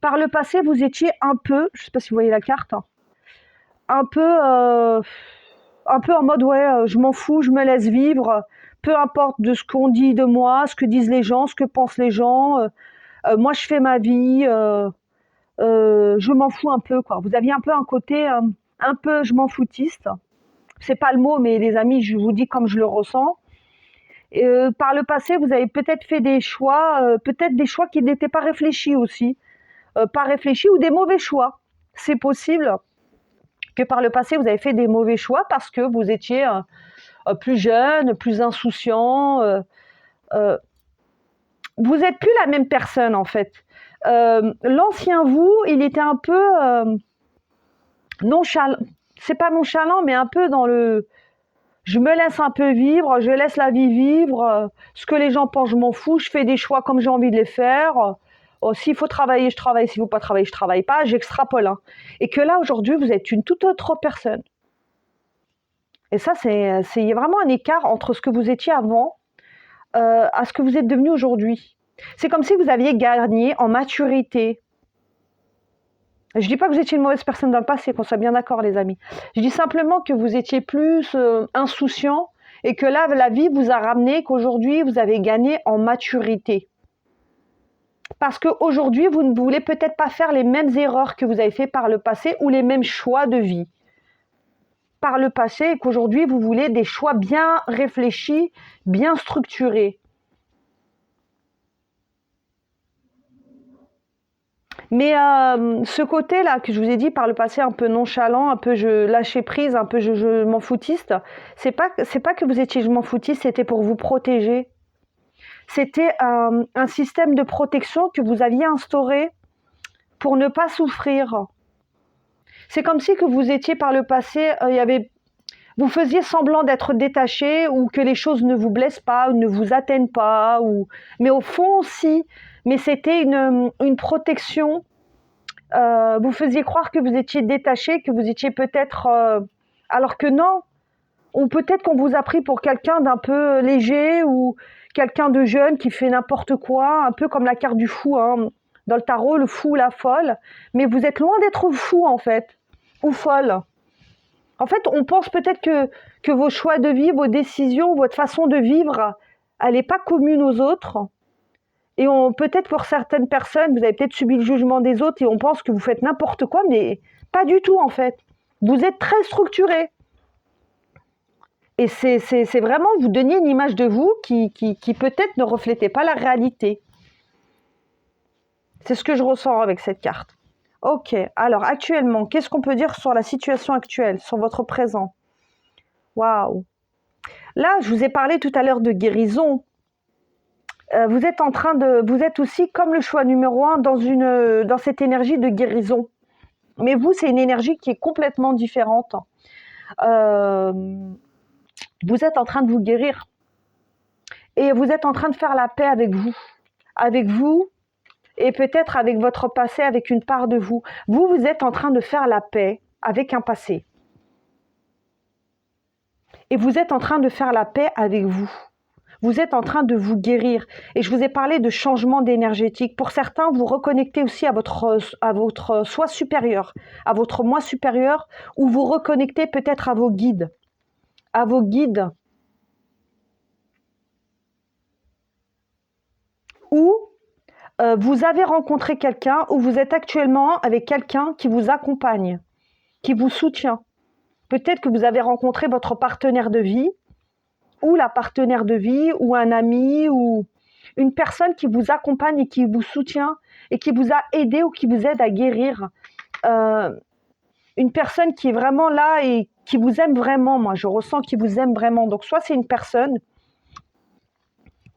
par le passé, vous étiez un peu, je ne sais pas si vous voyez la carte, hein, un peu en mode ouais, je m'en fous, je me laisse vivre, peu importe de ce qu'on dit de moi, ce que disent les gens, ce que pensent les gens. Moi, je fais ma vie, je m'en fous un peu, quoi. Vous aviez un peu un côté un peu je m'en foutiste. C'est pas le mot, mais les amis, je vous dis comme je le ressens. Et, par le passé, vous avez peut-être fait des choix, peut-être des choix qui n'étaient pas réfléchis aussi. Pas réfléchis ou des mauvais choix. C'est possible que par le passé, vous avez fait des mauvais choix parce que vous étiez plus jeune, plus insouciant. Vous n'êtes plus la même personne, en fait. L'ancien vous, il était un peu nonchalant. C'est pas nonchalant, mais un peu dans le... Je me laisse un peu vivre, je laisse la vie vivre. Ce que les gens pensent, je m'en fous. Je fais des choix comme j'ai envie de les faire. S'il faut travailler, je travaille. S'il ne faut pas travailler, je ne travaille pas. J'extrapole. Hein. Et que là, aujourd'hui, vous êtes une toute autre personne. Et ça, c'est vraiment un écart entre ce que vous étiez avant à ce que vous êtes devenu aujourd'hui. C'est comme si vous aviez gagné en maturité. Je ne dis pas que vous étiez une mauvaise personne dans le passé, qu'on soit bien d'accord, les amis. Je dis simplement que vous étiez plus insouciant et que là, la vie vous a ramené, qu'aujourd'hui, vous avez gagné en maturité. Parce qu'aujourd'hui, vous ne voulez peut-être pas faire les mêmes erreurs que vous avez fait par le passé ou les mêmes choix de vie par le passé et qu'aujourd'hui, vous voulez des choix bien réfléchis, bien structurés. Mais ce côté-là que je vous ai dit par le passé, un peu nonchalant, un peu je lâchais prise, un peu je m'en foutiste, c'est pas que vous étiez je m'en foutiste, c'était pour vous protéger. C'était un système de protection que vous aviez instauré pour ne pas souffrir. C'est comme si que vous étiez par le passé, vous faisiez semblant d'être détaché ou que les choses ne vous blessent pas ou ne vous atteignent pas. Mais au fond, si. Mais c'était une protection. Vous faisiez croire que vous étiez détaché, que vous étiez peut-être... alors que non. Ou peut-être qu'on vous a pris pour quelqu'un d'un peu léger ou quelqu'un de jeune qui fait n'importe quoi, un peu comme la carte du fou, hein, dans le tarot, le fou, la folle. Mais vous êtes loin d'être fou, en fait, ou folle. En fait, on pense peut-être que vos choix de vie, vos décisions, votre façon de vivre, elle n'est pas commune aux autres. Et peut-être pour certaines personnes, vous avez peut-être subi le jugement des autres et on pense que vous faites n'importe quoi, mais pas du tout, en fait. Vous êtes très structuré. Et c'est vraiment, vous donniez une image de vous qui peut-être ne reflétait pas la réalité. C'est ce que je ressens avec cette carte. Ok, alors actuellement, qu'est-ce qu'on peut dire sur la situation actuelle, sur votre présent? Waouh! Là, je vous ai parlé tout à l'heure de guérison. Vous êtes aussi comme le choix numéro 1 dans cette énergie de guérison. Mais vous, c'est une énergie qui est complètement différente. Vous êtes en train de vous guérir. Et vous êtes en train de faire la paix avec vous. Avec vous et peut-être avec votre passé, avec une part de vous. Vous êtes en train de faire la paix avec un passé. Et vous êtes en train de faire la paix avec vous. Vous êtes en train de vous guérir. Et je vous ai parlé de changement d'énergétique. Pour certains, vous reconnectez aussi à votre soi supérieur, à votre moi supérieur, ou vous reconnectez peut-être à vos guides. à vos guides, ou vous avez rencontré quelqu'un, ou vous êtes actuellement avec quelqu'un qui vous accompagne, qui vous soutient. Peut-être que vous avez rencontré votre partenaire de vie, ou la partenaire de vie, ou un ami, ou une personne qui vous accompagne et qui vous soutient, et qui vous a aidé ou qui vous aide à guérir. Une personne qui est vraiment là et qui vous aime vraiment. Moi, je ressens qu'il vous aime vraiment. Donc, soit c'est une personne,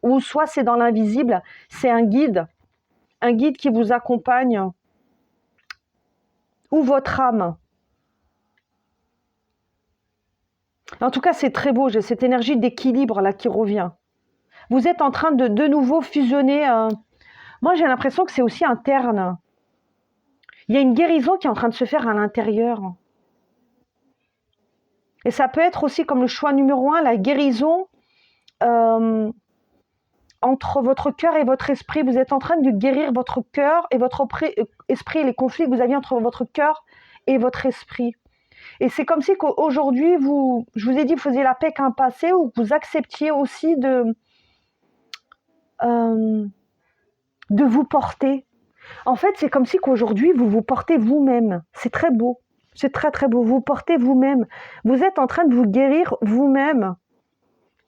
ou soit c'est dans l'invisible, c'est un guide qui vous accompagne, ou votre âme. En tout cas, c'est très beau. J'ai cette énergie d'équilibre là qui revient. Vous êtes en train de nouveau fusionner. Moi, j'ai l'impression que c'est aussi interne. Il y a une guérison qui est en train de se faire à l'intérieur. Et ça peut être aussi comme le choix numéro 1, la guérison entre votre cœur et votre esprit. Vous êtes en train de guérir votre cœur et votre esprit, les conflits que vous aviez entre votre cœur et votre esprit. Et c'est comme si qu'aujourd'hui, je vous ai dit, vous faisiez la paix avec un passé, ou vous acceptiez aussi de vous porter. En fait, c'est comme si qu'aujourd'hui, vous vous portez vous-même. C'est très beau. C'est très, très beau. Vous portez vous-même. Vous êtes en train de vous guérir vous-même.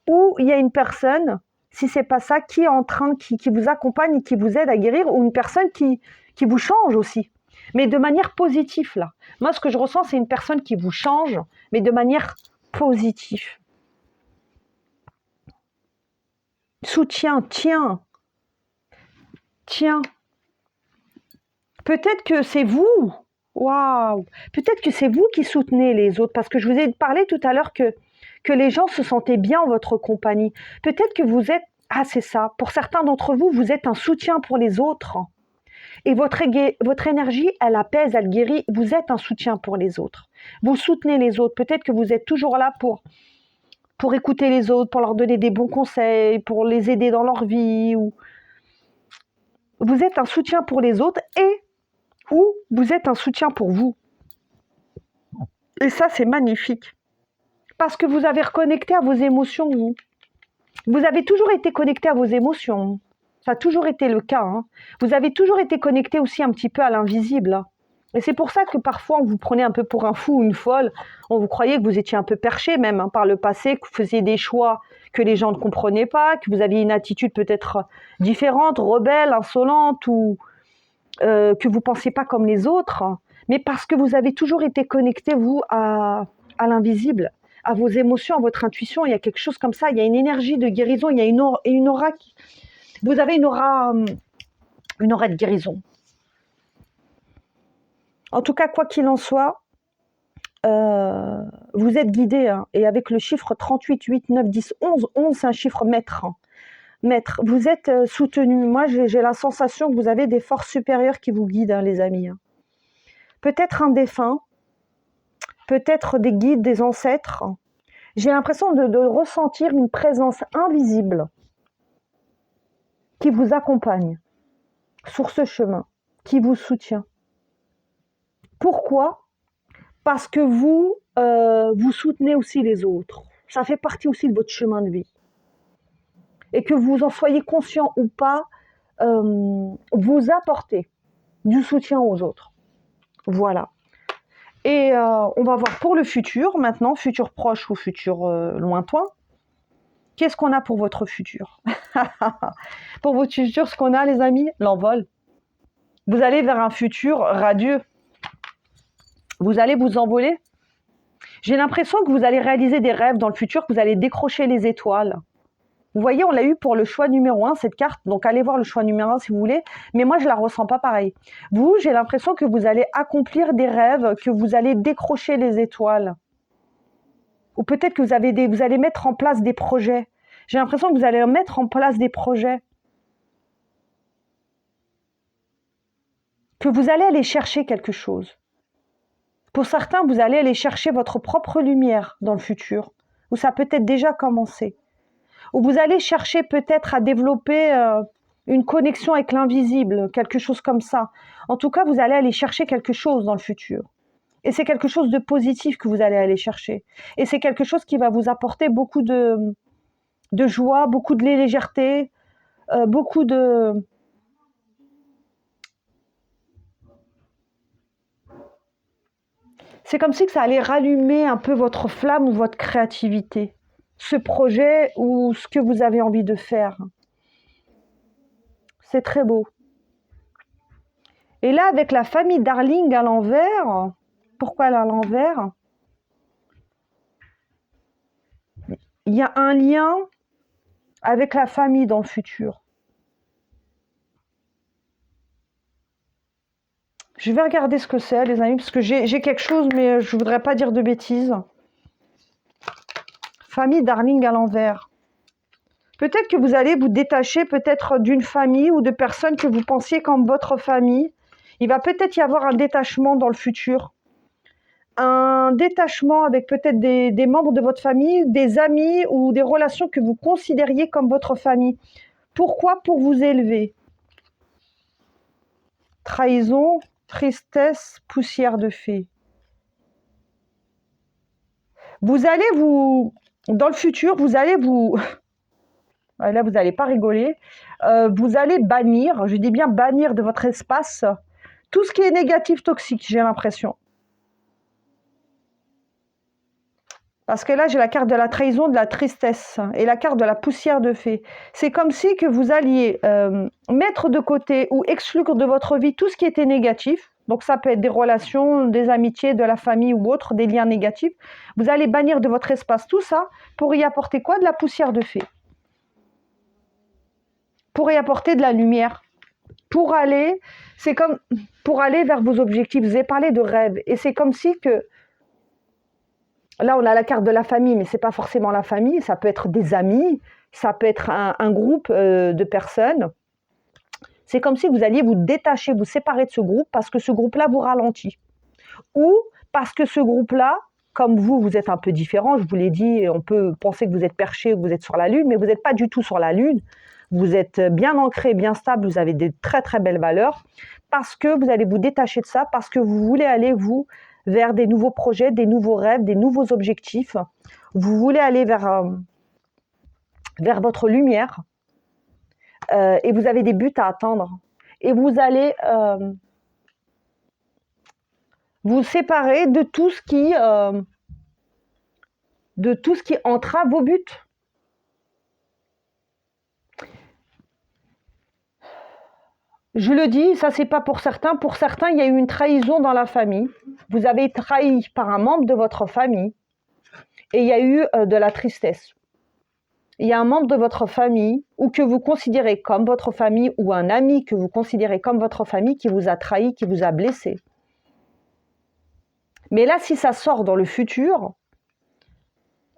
Ou il y a une personne, si c'est pas ça, qui est en train, qui vous accompagne et qui vous aide à guérir, ou une personne qui vous change aussi. Mais de manière positive, là. Moi, ce que je ressens, c'est une personne qui vous change, mais de manière positive. Soutien, tiens. Peut-être que c'est vous. Waouh. Peut-être que c'est vous qui soutenez les autres, parce que je vous ai parlé tout à l'heure que les gens se sentaient bien en votre compagnie. Peut-être que vous êtes... Ah, c'est ça. Pour certains d'entre vous, vous êtes un soutien pour les autres. Et votre énergie, elle apaise, elle guérit. Vous êtes un soutien pour les autres. Vous soutenez les autres. Peut-être que vous êtes toujours là pour écouter les autres, pour leur donner des bons conseils, pour les aider dans leur vie. Ou... Vous êtes un soutien pour les autres ou vous êtes un soutien pour vous. Et ça, c'est magnifique. Parce que vous avez reconnecté à vos émotions, vous. Vous avez toujours été connecté à vos émotions. Ça a toujours été le cas. Hein. Vous avez toujours été connecté aussi un petit peu à l'invisible. Hein. Et c'est pour ça que parfois, on vous prenait un peu pour un fou ou une folle. On vous croyait que vous étiez un peu perché même par le passé, que vous faisiez des choix que les gens ne comprenaient pas, que vous aviez une attitude peut-être différente, rebelle, insolente, ou que vous ne pensiez pas comme les autres. Mais parce que vous avez toujours été connecté, vous, à l'invisible, à vos émotions, à votre intuition. Il y a quelque chose comme ça. Il y a une énergie de guérison. Il y a une aura qui... Vous avez une aura de guérison. En tout cas, quoi qu'il en soit, vous êtes guidé. Hein, et avec le chiffre 38, 8, 9, 10, 11, 11, c'est un chiffre maître. Hein. Maître, vous êtes soutenu. Moi, j'ai la sensation que vous avez des forces supérieures qui vous guident, hein, les amis. Hein. Peut-être un défunt, peut-être des guides, des ancêtres. J'ai l'impression de ressentir une présence invisible qui vous accompagne sur ce chemin, qui vous soutient. Pourquoi ? Parce que vous soutenez aussi les autres. Ça fait partie aussi de votre chemin de vie. Et que vous en soyez conscient ou pas, vous apportez du soutien aux autres. Voilà. Et on va voir pour le futur, maintenant, futur proche ou futur lointain. Qu'est-ce qu'on a pour votre futur ? Pour votre futur, ce qu'on a, les amis, l'envol. Vous allez vers un futur radieux. Vous allez vous envoler. J'ai l'impression que vous allez réaliser des rêves dans le futur, que vous allez décrocher les étoiles. Vous voyez, on l'a eu pour le choix numéro 1, cette carte. Donc, allez voir le choix numéro 1 si vous voulez. Mais moi, je ne la ressens pas pareil. Vous, j'ai l'impression que vous allez accomplir des rêves, que vous allez décrocher les étoiles. Ou peut-être que vous allez mettre en place des projets. J'ai l'impression que vous allez mettre en place des projets. Que vous allez aller chercher quelque chose. Pour certains, vous allez aller chercher votre propre lumière dans le futur. Ou ça peut être déjà commencé. Ou vous allez chercher peut-être à développer une connexion avec l'invisible, quelque chose comme ça. En tout cas, vous allez aller chercher quelque chose dans le futur. Et c'est quelque chose de positif que vous allez aller chercher. Et c'est quelque chose qui va vous apporter beaucoup de joie, beaucoup de légèreté, beaucoup de... C'est comme si que ça allait rallumer un peu votre flamme ou votre créativité, ce projet ou ce que vous avez envie de faire. C'est très beau. Et là, avec la famille Darling à l'envers, pourquoi elle est à l'envers? Il y a un lien avec la famille dans le futur. Je vais regarder ce que c'est, les amis, parce que j'ai quelque chose, mais je ne voudrais pas dire de bêtises. Famille Darling à l'envers. Peut-être que vous allez vous détacher peut-être d'une famille ou de personnes que vous pensiez comme votre famille. Il va peut-être y avoir un détachement dans le futur. Un détachement avec peut-être des membres de votre famille, des amis ou des relations que vous considériez comme votre famille. Pourquoi? Pour vous élever. Trahison, tristesse, poussière de fée. Vous allez dans le futur, vous allez là vous n'allez pas rigoler, vous allez bannir, je dis bien bannir de votre espace, tout ce qui est négatif, toxique, j'ai l'impression. Parce que là, j'ai la carte de la trahison, de la tristesse et la carte de la poussière de fée. C'est comme si que vous alliez mettre de côté ou exclure de votre vie tout ce qui était négatif. Donc ça peut être des relations, des amitiés, de la famille ou autre, des liens négatifs. Vous allez bannir de votre espace tout ça pour y apporter quoi? De la poussière de fée. Pour y apporter de la lumière. C'est comme pour aller vers vos objectifs. Vous avez parlé de rêve. Et c'est comme si que là, on a la carte de la famille, mais ce n'est pas forcément la famille, ça peut être des amis, ça peut être un groupe de personnes. C'est comme si vous alliez vous détacher, vous séparer de ce groupe parce que ce groupe-là vous ralentit. Ou parce que ce groupe-là, comme vous êtes un peu différent, je vous l'ai dit, on peut penser que vous êtes perché, que vous êtes sur la Lune, mais vous n'êtes pas du tout sur la Lune. Vous êtes bien ancré, bien stable, vous avez des très très belles valeurs parce que vous allez vous détacher de ça, parce que vous voulez aller, vers des nouveaux projets, des nouveaux rêves, des nouveaux objectifs. Vous voulez aller vers votre lumière et vous avez des buts à atteindre. Et vous allez vous séparer de tout ce qui entrave vos buts. Je le dis, ça c'est pas pour certains. Pour certains, il y a eu une trahison dans la famille. Vous avez été trahi par un membre de votre famille et il y a eu de la tristesse. Il y a un membre de votre famille ou que vous considérez comme votre famille ou un ami que vous considérez comme votre famille qui vous a trahi, qui vous a blessé. Mais là, si ça sort dans le futur,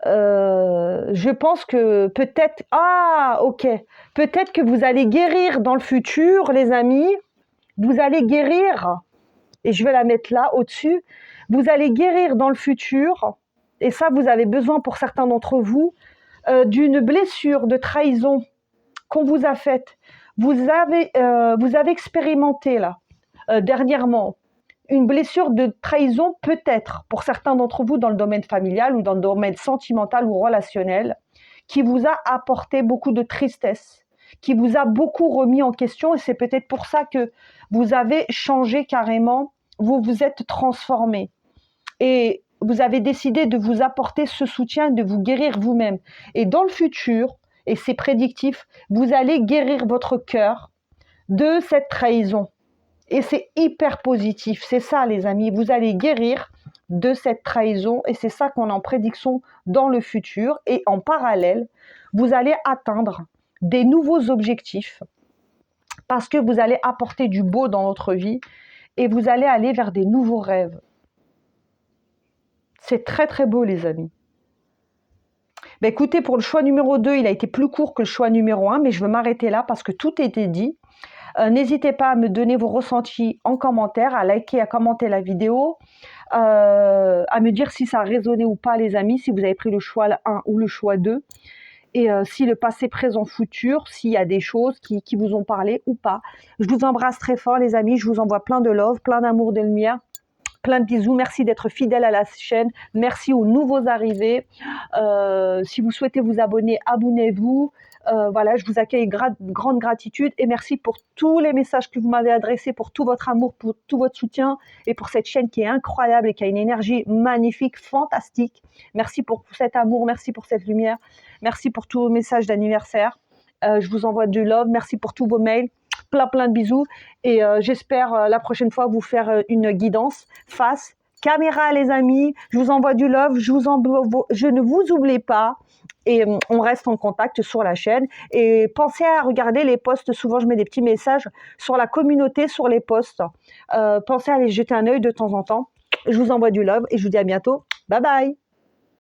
je pense que peut-être... Ah, ok. Peut-être que vous allez guérir dans le futur, les amis. Vous allez guérir, et je vais la mettre là, au-dessus. Vous allez guérir dans le futur, et ça, vous avez besoin pour certains d'entre vous, d'une blessure de trahison qu'on vous a faite. Vous avez expérimenté, là, dernièrement, une blessure de trahison peut-être pour certains d'entre vous dans le domaine familial ou dans le domaine sentimental ou relationnel, qui vous a apporté beaucoup de tristesse, qui vous a beaucoup remis en question, et c'est peut-être pour ça que vous avez changé carrément, vous vous êtes transformé et vous avez décidé de vous apporter ce soutien, de vous guérir vous-même. Et dans le futur, et c'est prédictif, vous allez guérir votre cœur de cette trahison. Et c'est hyper positif, c'est ça les amis, vous allez guérir de cette trahison et c'est ça qu'on est en prédiction dans le futur. Et en parallèle, vous allez atteindre des nouveaux objectifs parce que vous allez apporter du beau dans votre vie et vous allez aller vers des nouveaux rêves. C'est très très beau les amis. Ben, écoutez, pour le choix numéro 2, il a été plus court que le choix numéro 1, mais je veux m'arrêter là parce que tout a été dit. N'hésitez pas à me donner vos ressentis en commentaire, à liker, à commenter la vidéo, à me dire si ça a résonné ou pas les amis, si vous avez pris le choix 1 ou le choix 2, et si le passé, présent, futur, s'il y a des choses qui vous ont parlé ou pas. Je vous embrasse très fort les amis, je vous envoie plein de love, plein d'amour, de lumière, plein de bisous. Merci d'être fidèle à la chaîne. Merci aux nouveaux arrivés. Si vous souhaitez vous abonner, abonnez-vous. Voilà, je vous accueille grande gratitude et merci pour tous les messages que vous m'avez adressés, pour tout votre amour, pour tout votre soutien et pour cette chaîne qui est incroyable et qui a une énergie magnifique, fantastique. Merci pour cet amour, merci pour cette lumière, merci pour tous vos messages d'anniversaire. Je vous envoie du love, merci pour tous vos mails. Plein de bisous et j'espère la prochaine fois vous faire une guidance face caméra les amis. Je vous envoie du love, je ne vous oublie pas et on reste en contact sur la chaîne et pensez à regarder les posts. Souvent je mets des petits messages sur la communauté, sur les posts. Pensez à les jeter un œil de temps en temps. Je vous envoie du love et je vous dis à bientôt. Bye bye.